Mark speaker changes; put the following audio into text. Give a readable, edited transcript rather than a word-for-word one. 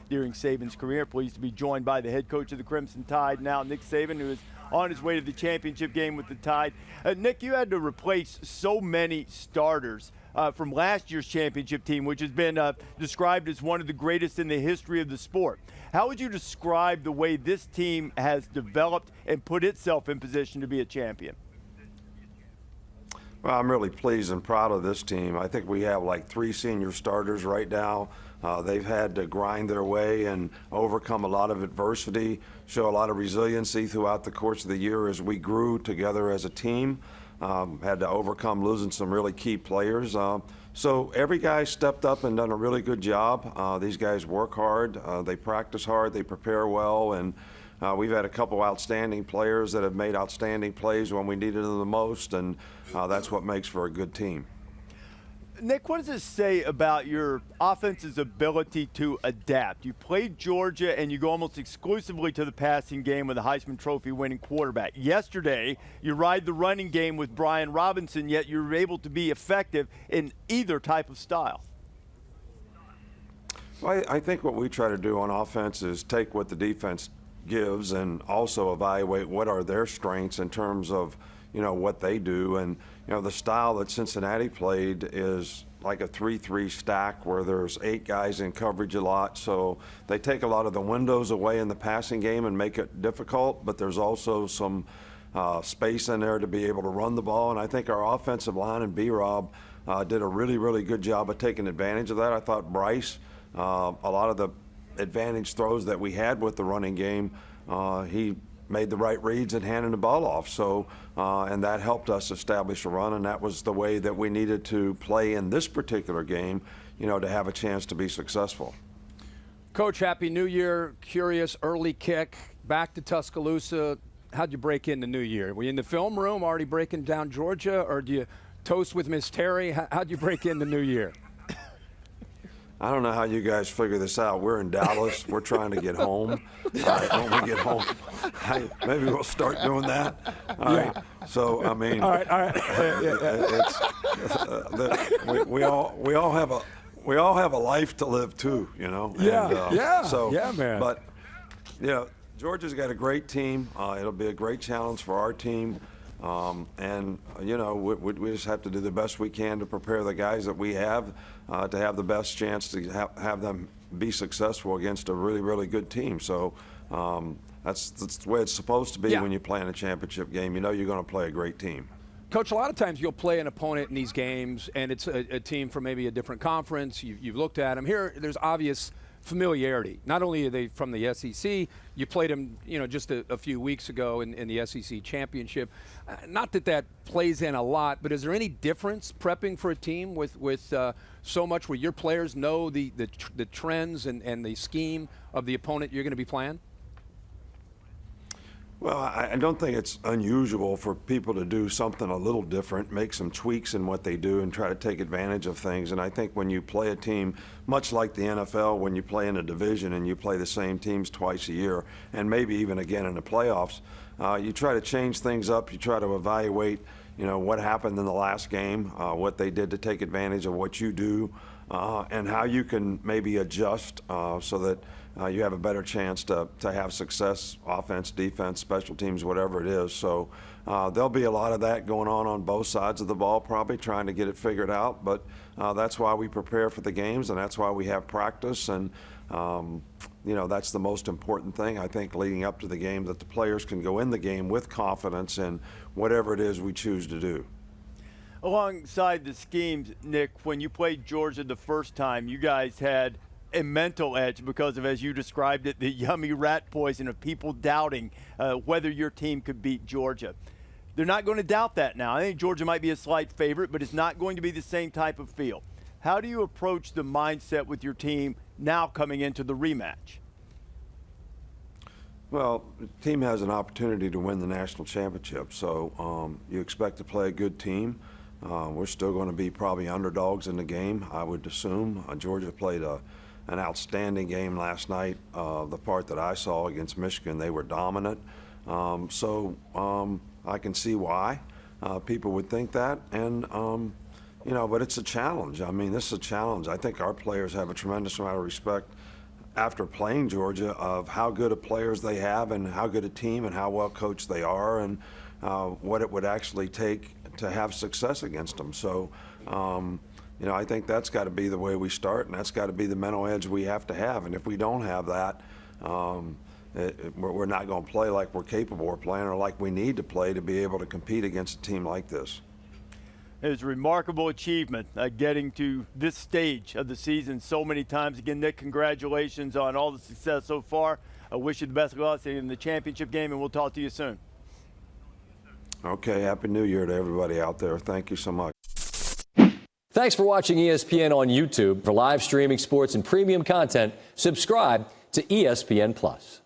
Speaker 1: during Saban's career. Pleased to be joined by the head coach of the Crimson Tide now, Nick Saban, who is on his way to the championship game with the Tide. Nick, you had to replace so many starters from last year's championship team, which has been described as one of the greatest in the history of the sport. How would you describe the way this team has developed and put itself in position to be a champion?
Speaker 2: Well, I'm really pleased and proud of this team. I think we have like 3 senior starters right now. They've had to grind their way and overcome a lot of adversity, show a lot of resiliency throughout the course of the year as we grew together as a team. Had to overcome losing some really key players. So every guy stepped up and done a really good job. These guys work hard, they practice hard, they prepare well, and we've had a couple outstanding players that have made outstanding plays when we needed them the most, and that's what makes for a good team.
Speaker 1: Nick, what does this say about your offense's ability to adapt? You played Georgia and you go almost exclusively to the passing game with a Heisman Trophy winning quarterback. Yesterday, you ride the running game with Brian Robinson, yet you're able to be effective in either type of style.
Speaker 2: Well, I think what we try to do on offense is take what the defense gives and also evaluate what are their strengths in terms of what they do. And the style that Cincinnati played is like a 3-3 stack where there's 8 guys in coverage a lot, so they take a lot of the windows away in the passing game and make it difficult, but there's also some space in there to be able to run the ball. And I think our offensive line and B-Rob did a really good job of taking advantage of that. I thought Bryce, a lot of the advantage throws that we had with the running game, he made the right reads and handed the ball off. So, and that helped us establish a run, and that was the way that we needed to play in this particular game, to have a chance to be successful.
Speaker 3: Coach, Happy New Year. Curious, early kick, back to Tuscaloosa. How'd you break in the new year? Were you in the film room already breaking down Georgia, or do you toast with Miss Terry? How'd you break in the new year?
Speaker 2: I don't know how you guys figure this out. We're in Dallas. We're trying to get home. When we get home, maybe we'll start doing that. All right. So, I mean,
Speaker 3: all right.
Speaker 2: We all have a life to live too,
Speaker 3: Yeah.
Speaker 2: So,
Speaker 3: yeah, man.
Speaker 2: But, Georgia's got a great team. It'll be a great challenge for our team. And we just have to do the best we can to prepare the guys that we have to have the best chance to have them be successful against a really good team. So that's the way it's supposed to be when you play in a championship game. You're going to play a great team.
Speaker 3: Coach, a lot of times you'll play an opponent in these games, and it's a team from maybe a different conference. You've looked at them. Here, there's obvious familiarity. Not only are they from the SEC, you played them, just a few weeks ago in the SEC championship. Not that plays in a lot, but is there any difference prepping for a team with so much where your players know the trends and the scheme of the opponent you're going to be playing?
Speaker 2: Well, I don't think it's unusual for people to do something a little different, make some tweaks in what they do and try to take advantage of things. And I think when you play a team, much like the NFL, when you play in a division and you play the same teams twice a year, and maybe even again in the playoffs, you try to change things up. You try to evaluate, what happened in the last game, what they did to take advantage of what you do, and how you can maybe adjust so that you have a better chance to have success, offense, defense, special teams, whatever it is. So there'll be a lot of that going on both sides of the ball, probably trying to get it figured out. But that's why we prepare for the games, and that's why we have practice. And, that's the most important thing, I think, leading up to the game, that the players can go in the game with confidence in whatever it is we choose to do.
Speaker 1: Alongside the schemes, Nick, when you played Georgia the first time, you guys had a mental edge because of, as you described it, the yummy rat poison of people doubting whether your team could beat Georgia. They're not going to doubt that now. I think Georgia might be a slight favorite, but it's not going to be the same type of feel. How do you approach the mindset with your team now coming into the rematch?
Speaker 2: Well, the team has an opportunity to win the national championship, so you expect to play a good team. We're still going to be probably underdogs in the game, I would assume. Georgia played an outstanding game last night. The part that I saw against Michigan, they were dominant. So I can see why people would think that. And, but it's a challenge. I mean, this is a challenge. I think our players have a tremendous amount of respect after playing Georgia of how good of players they have and how good a team and how well coached they are and what it would actually take to have success against them. So, I think that's got to be the way we start, and that's got to be the mental edge we have to have. And if we don't have that, we're not going to play like we're capable of playing or like we need to play to be able to compete against a team like this.
Speaker 1: It's a remarkable achievement getting to this stage of the season so many times. Again, Nick, congratulations on all the success so far. I wish you the best of luck in the championship game, and we'll talk to you soon.
Speaker 2: Okay, Happy New Year to everybody out there. Thank you so much.
Speaker 4: Thanks for watching ESPN on YouTube. For live streaming sports and premium content, subscribe to ESPN+.